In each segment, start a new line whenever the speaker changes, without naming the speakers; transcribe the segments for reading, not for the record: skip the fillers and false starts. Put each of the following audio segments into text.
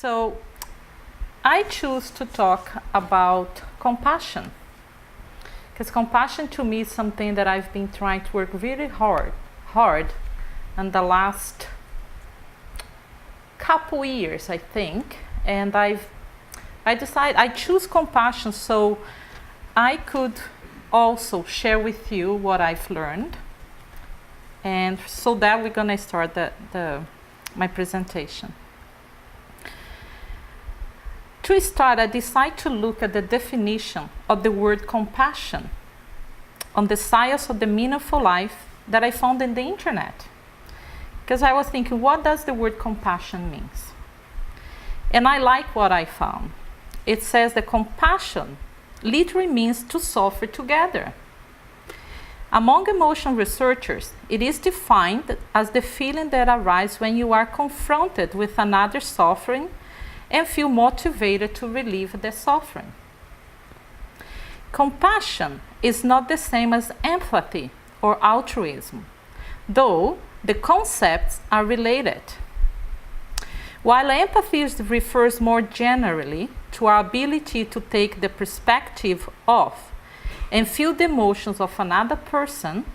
So I choose to talk about compassion, because compassion to me is something that I've been trying to work really hard in the last couple years, I think. And I choose compassion so I could also share with you what I've learned. And so that we're gonna start my presentation. To start, I decided to look at the definition of the word compassion on the Science of the Meaningful Life that I found in the internet. Because I was thinking, what does the word compassion mean? And I like what I found. It says that compassion literally means to suffer together. Among emotion researchers, it is defined as the feeling that arises when you are confronted with another suffering and feel motivated to relieve the suffering. Compassion is not the same as empathy or altruism, though the concepts are related. While empathy refers more generally to our ability to take the perspective of and feel the emotions of another person,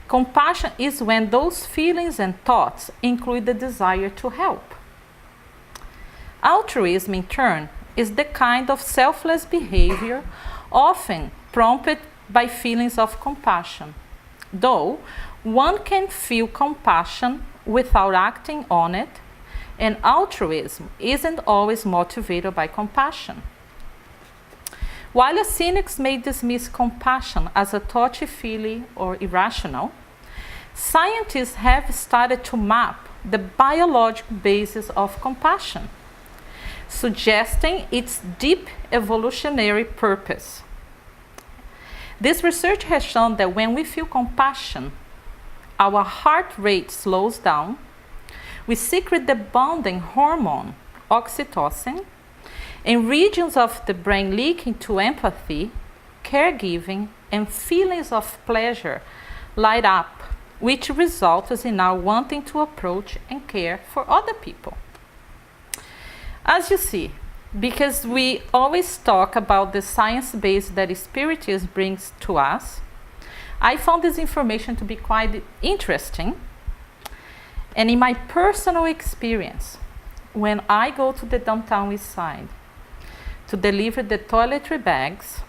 compassion is when those feelings and thoughts include the desire to help. Altruism, in turn, is the kind of selfless behavior often prompted by feelings of compassion, though one can feel compassion without acting on it, and altruism isn't always motivated by compassion. While cynics may dismiss compassion as a touchy-feely or irrational, scientists have started to map the biological basis of compassion, suggesting its deep evolutionary purpose. This research has shown that when we feel compassion, our heart rate slows down, we secrete the bonding hormone, oxytocin, and regions of the brain linking to empathy, caregiving, and feelings of pleasure light up, which results in our wanting to approach and care for other people. As you see, because we always talk about the science base that Spiritist brings to us, I found this information to be quite interesting. And in my personal experience, when I go to the downtown east side to deliver the toiletry bags,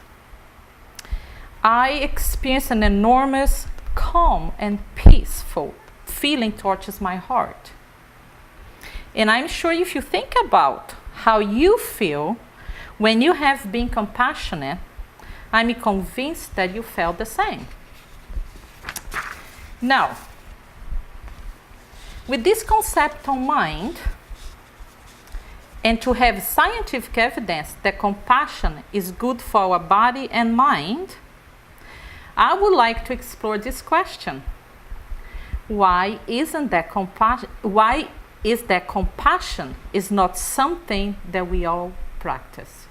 I experience an enormous calm and peaceful feeling touches my heart. And I'm sure if you think about how you feel when you have been compassionate, I'm convinced that you felt the same. Now, with this concept on mind, and to have scientific evidence that compassion is good for our body and mind, I would like to explore this question. Why is that compassion is not something that we all practice?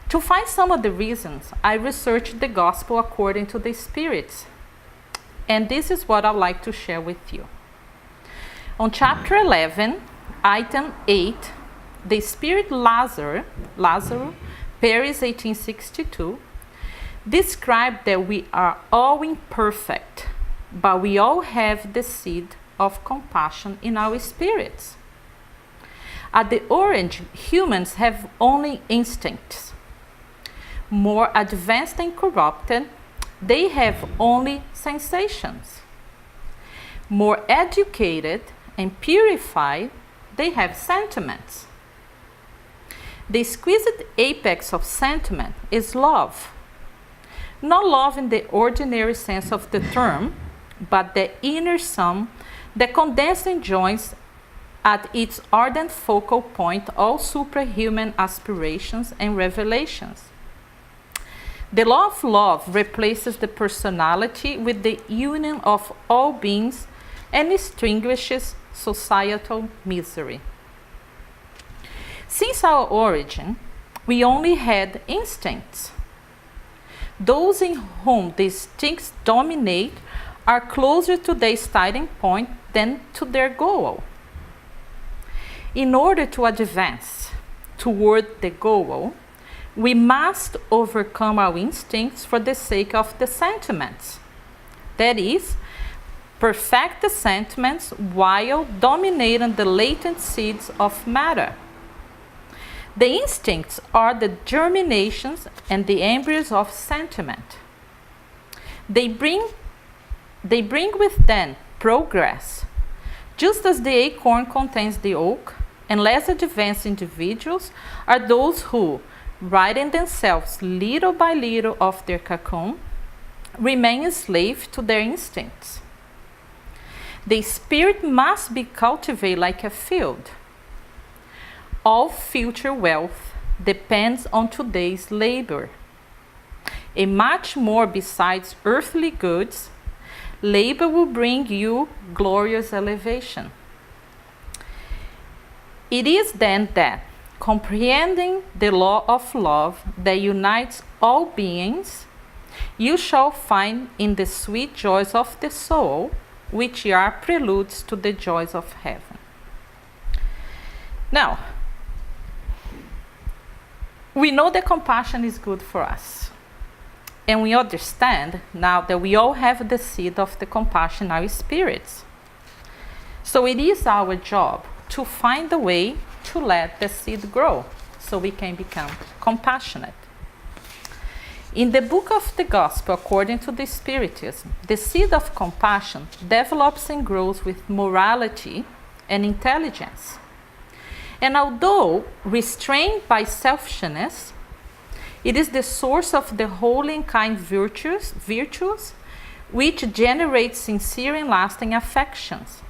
To find some of the reasons, I researched the Gospel according to the Spirits, and this is what I'd like to share with you. On chapter 11, item 8, the Spirit Lazarus, Paris 1862, described that we are all imperfect, but we all have the seed of compassion in our spirits. At the origin, humans have only instincts. More advanced and corrupted, they have only sensations. More educated and purified, they have sentiments. The exquisite apex of sentiment is love. Not love in the ordinary sense of the term, but the inner sum that condenses and joins at its ardent focal point all superhuman aspirations and revelations. The law of love replaces the personality with the union of all beings and extinguishes societal misery. Since our origin, we only had instincts. Those in whom the instincts dominate are closer to their starting point than to their goal. In order to advance toward the goal, we must overcome our instincts for the sake of the sentiments. That is, perfect the sentiments while dominating the latent seeds of matter. The instincts are the germinations and the embryos of sentiment. They bring with them progress, just as the acorn contains the oak, and less advanced individuals are those who, ridding themselves little by little of their cocoon, remain enslaved to their instincts. The spirit must be cultivated like a field. All future wealth depends on today's labor. And much more besides earthly goods, labor will bring you glorious elevation. It is then that, comprehending the law of love that unites all beings, you shall find in the sweet joys of the soul, which are preludes to the joys of heaven. Now, we know that compassion is good for us. And we understand now that we all have the seed of the compassion in our spirits. So it is our job to find a way to let the seed grow so we can become compassionate. In the book of the Gospel, according to the Spiritism, the seed of compassion develops and grows with morality and intelligence. And although restrained by selfishness, it is the source of the holy and kind virtues which generate sincere and lasting affections,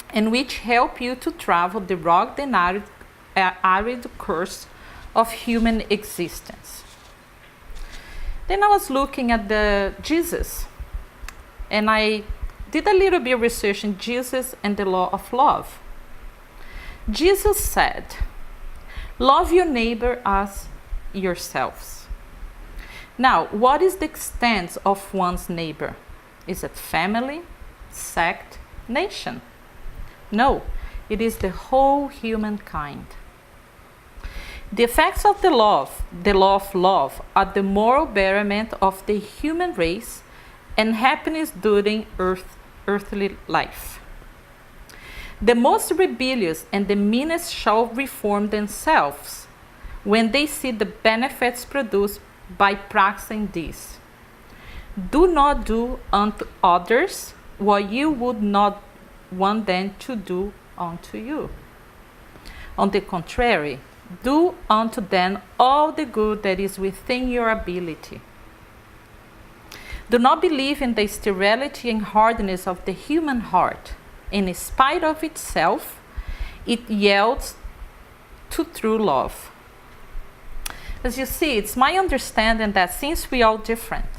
and which help you to travel the rugged and arid course of human existence. Then I was looking at Jesus, and I did a little bit of research in Jesus and the law of love. Jesus said, "Love your neighbor as yourselves." Now, what is the extent of one's neighbor? Is it family, sect, nation? No, it is the whole humankind. The effects of the law of love, are the moral betterment of the human race and happiness during earthly life. The most rebellious and the meanest shall reform themselves when they see the benefits produced by practicing this. Do not do unto others what you would not want them to do unto you. On the contrary, do unto them all the good that is within your ability. Do not believe in the sterility and hardness of the human heart. In spite of itself, it yields to true love. As you see, it's my understanding that since we are all different,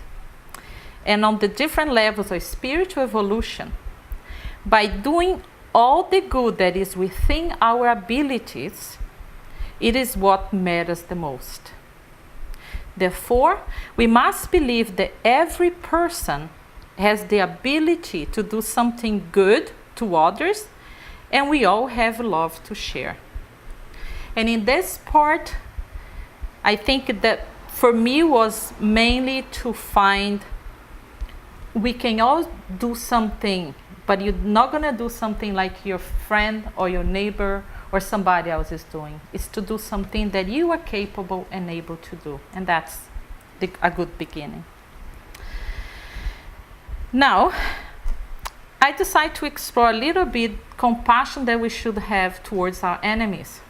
and on the different levels of spiritual evolution, by doing all the good that is within our abilities, it is what matters the most. Therefore, we must believe that every person has the ability to do something good to others, and we all have love to share. And in this part, I think that for me was mainly to find we can all do something, but you're not going to do something like your friend or your neighbor or somebody else is doing. It's to do something that you are capable and able to do. And that's a good beginning. Now, I decided to explore a little bit compassion that we should have towards our enemies.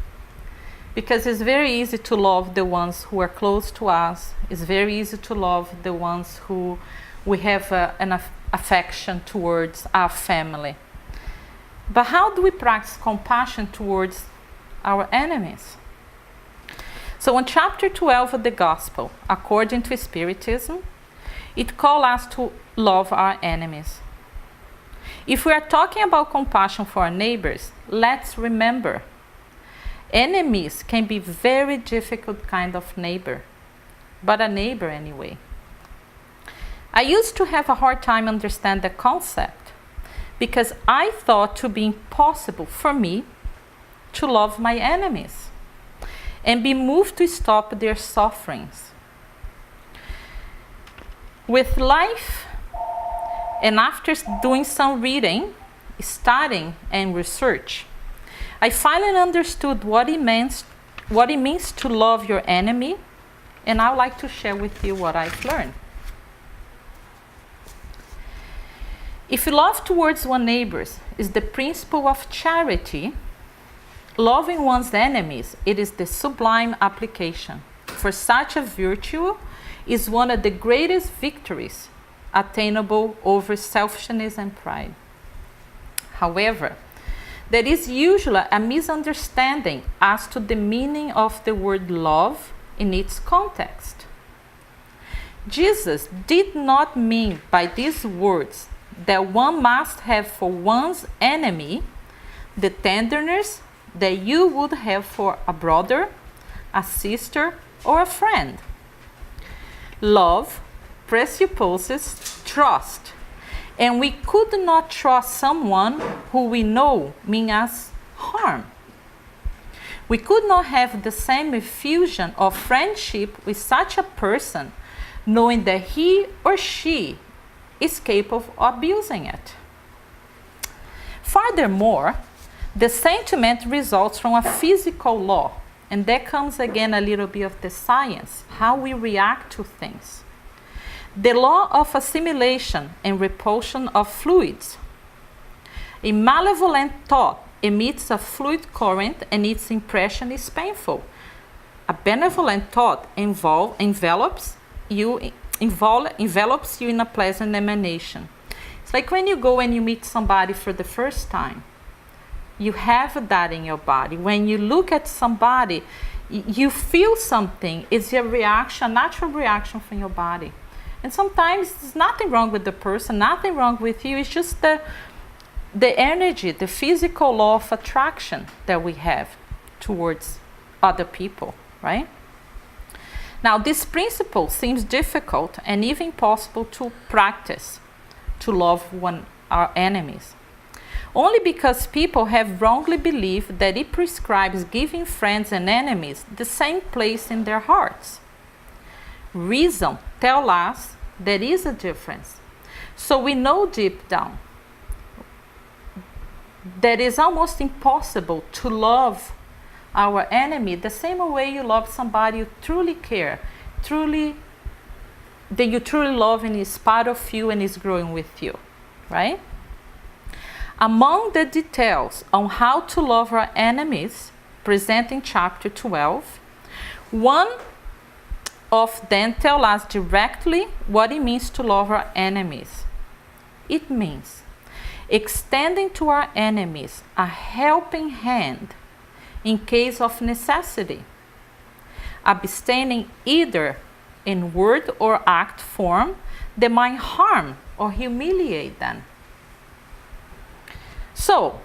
Because it's very easy to love the ones who are close to us. It's very easy to love the ones who we have an affection towards our family. But how do we practice compassion towards our enemies? So in chapter 12 of the Gospel, according to Spiritism, it calls us to love our enemies. If we are talking about compassion for our neighbors, let's remember, enemies can be very difficult kind of neighbor, but a neighbor anyway. I used to have a hard time understand the concept because I thought to be impossible for me to love my enemies and be moved to stop their sufferings. With life, and after doing some reading, studying, and research, I finally understood what it means to love your enemy, and I would like to share with you what I've learned. If love towards one's neighbors is the principle of charity, loving one's enemies, it is the sublime application. For such a virtue is one of the greatest victories attainable over selfishness and pride. However, there is usually a misunderstanding as to the meaning of the word love in its context. Jesus did not mean by these words that one must have for one's enemy the tenderness that you would have for a brother, a sister, or a friend. Love presupposes trust, and we could not trust someone who we know means us harm. We could not have the same effusion of friendship with such a person, knowing that he or she is capable of abusing it. Furthermore, the sentiment results from a physical law, and there comes again a little bit of the science, how we react to things. The law of assimilation and repulsion of fluids. A malevolent thought emits a fluid current and its impression is painful. A benevolent thought envelops you in a pleasant emanation. It's like when you go and you meet somebody for the first time. You have that in your body. When you look at somebody, you feel something. It's a reaction, a natural reaction from your body. And sometimes there's nothing wrong with the person, nothing wrong with you. It's just the energy, the physical law of attraction that we have towards other people, right? Now, this principle seems difficult and even impossible to practice, to love our enemies. Only because people have wrongly believed that it prescribes giving friends and enemies the same place in their hearts. Reason tells us there is a difference. So we know deep down that it's almost impossible to love our enemy the same way you love somebody you truly care, that you truly love and is part of you and is growing with you, right? Among the details on how to love our enemies present in chapter 12, one of them tells us directly what it means to love our enemies. It means extending to our enemies a helping hand in case of necessity, abstaining either in word or act form that might harm or humiliate them. So,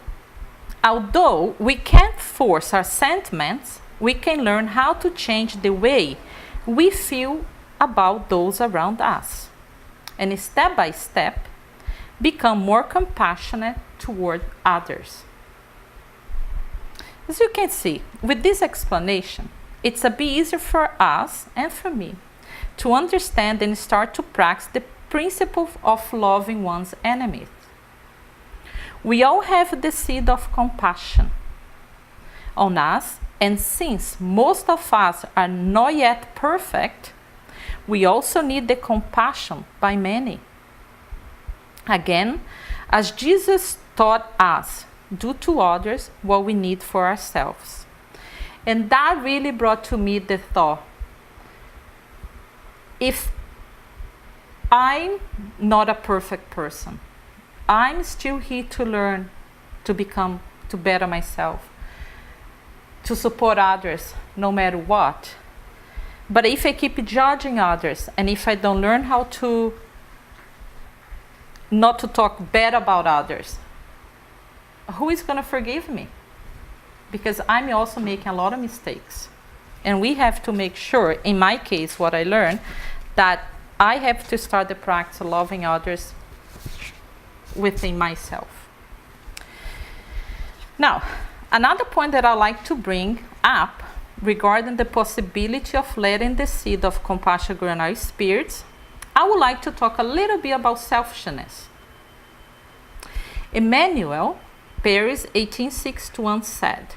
although we can't force our sentiments, we can learn how to change the way we feel about those around us, and step by step become more compassionate toward others. As you can see, with this explanation, it's a bit easier for us and for me to understand and start to practice the principle of loving one's enemies. We all have the seed of compassion on us, and since most of us are not yet perfect, we also need the compassion by many. Again, as Jesus taught us, do to others what we need for ourselves. And that really brought to me the thought, if I'm not a perfect person, I'm still here to learn, to better myself, to support others no matter what. But if I keep judging others, and if I don't learn how to not to talk bad about others, who is going to forgive me? Because I'm also making a lot of mistakes. And we have to make sure, in my case, what I learned, that I have to start the practice of loving others within myself. Now, Another point that I like to bring up regarding the possibility of letting the seed of compassion grow in our spirits, I would like to talk a little bit about selfishness. Emmanuel Paris 1861 said,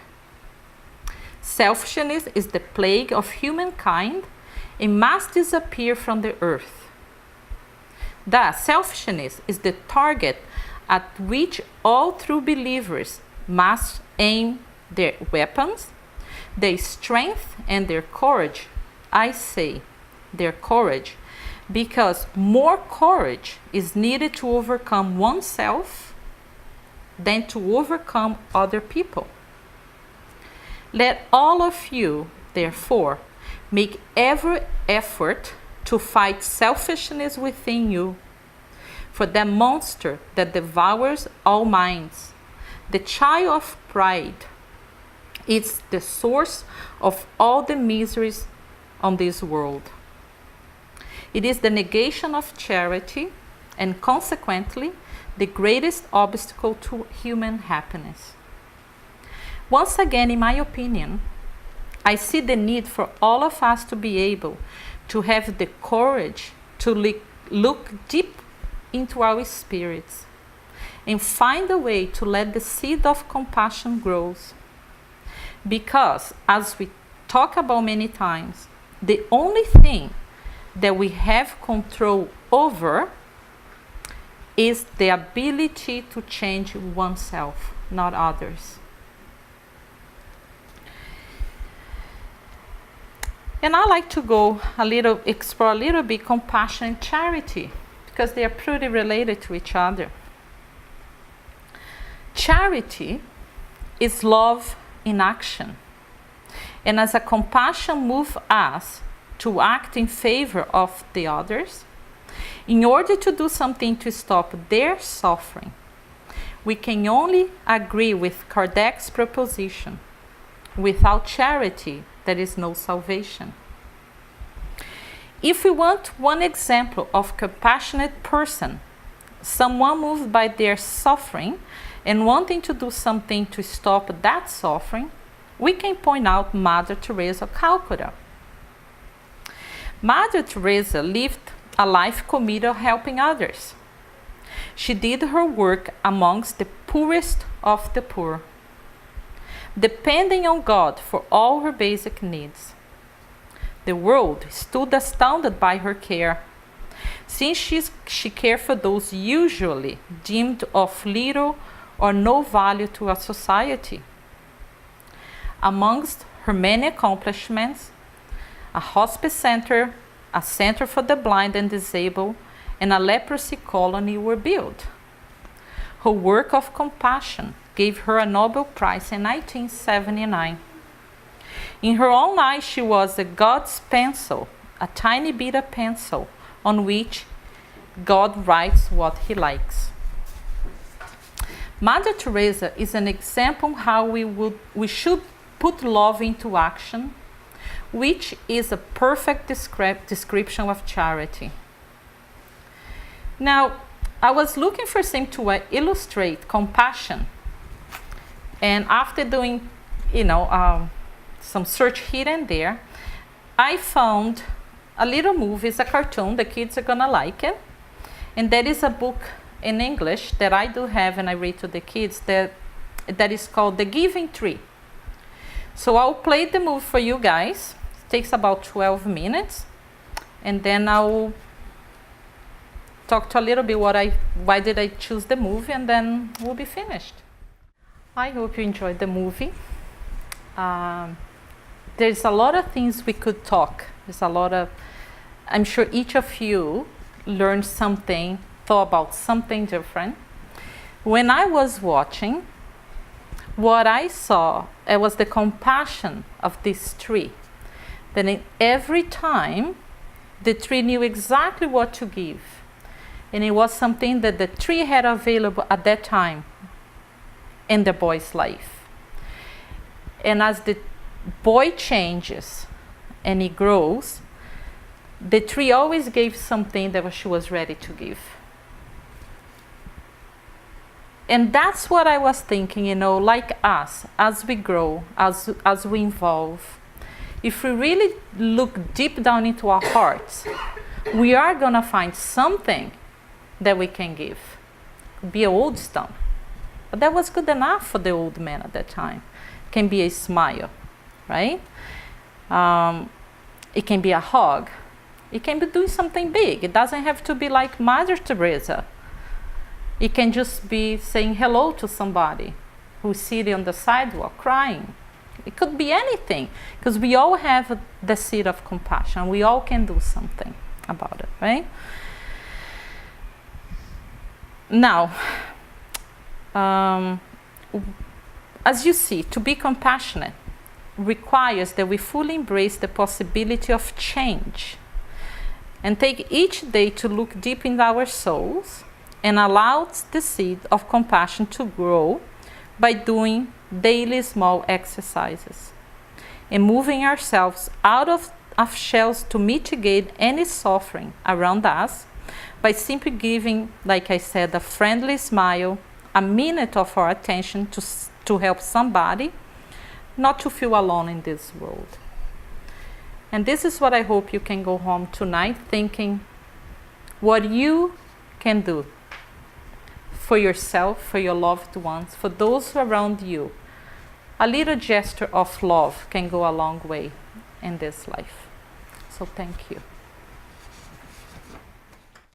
"Selfishness is the plague of humankind and must disappear from the earth." Thus, selfishness is the target at which all true believers must aim their weapons, their strength and their courage. I say their courage, because more courage is needed to overcome oneself than to overcome other people. Let all of you, therefore, make every effort to fight selfishness within you, for that monster that devours all minds, the child of pride, is the source of all the miseries on this world. It is the negation of charity and consequently the greatest obstacle to human happiness. Once again, in my opinion, I see the need for all of us to be able to have the courage to look deep into our spirits and find a way to let the seed of compassion grow. Because, as we talk about many times, the only thing that we have control over is the ability to change oneself, not others. And I like to explore a little bit compassion and charity, because they are pretty related to each other. Charity is love in action. And as a compassion moves us to act in favor of the others, in order to do something to stop their suffering, we can only agree with Kardec's proposition: without charity, there is no salvation. If we want one example of compassionate person, someone moved by their suffering and wanting to do something to stop that suffering, we can point out Mother Teresa of Calcutta. Mother Teresa lived a life committed to helping others. She did her work amongst the poorest of the poor, depending on God for all her basic needs. The world stood astounded by her care, since she cared for those usually deemed of little or no value to a society. Amongst her many accomplishments, a hospice center, a center for the blind and disabled, and a leprosy colony were built. Her work of compassion gave her a Nobel Prize in 1979. In her own eyes, she was a God's pencil, a tiny bit of pencil on which God writes what he likes. Mother Teresa is an example how we should put love into action, which is a perfect description of charity. Now, I was looking for something to illustrate compassion, and after doing, some search here and there, I found a little movie. It's a cartoon. The kids are gonna like it, and there is a book in English that I do have and I read to the kids that is called The Giving Tree. So I'll play the movie for you guys. It takes about 12 minutes, and then I'll talk to a little bit why did I choose the movie, and then we'll be finished. I hope you enjoyed the movie. There's a lot of things we could talk. I'm sure each of you learned something, thought about something different. When I was watching, what I saw, it was the compassion of this tree. That in every time, the tree knew exactly what to give. And it was something that the tree had available at that time in the boy's life. And as the boy changes and he grows, the tree always gave something that she was ready to give. And that's what I was thinking, like us, as we grow, as we evolve, if we really look deep down into our hearts, we are going to find something that we can give. Be an old stone. But that was good enough for the old man at that time. It can be a smile, right? It can be a hug. It can be doing something big. It doesn't have to be like Mother Teresa. It can just be saying hello to somebody who's sitting on the sidewalk crying. It could be anything, because we all have the seed of compassion. We all can do something about it, right? Now, as you see, to be compassionate requires that we fully embrace the possibility of change and take each day to look deep in our souls and allow the seed of compassion to grow by doing daily small exercises and moving ourselves out of shells to mitigate any suffering around us by simply giving, like I said, a friendly smile, a minute of our attention to help somebody, not to feel alone in this world. And this is what I hope you can go home tonight thinking, what you can do for yourself, for your loved ones, for those around you. A little gesture of love can go a long way in this life. So thank you.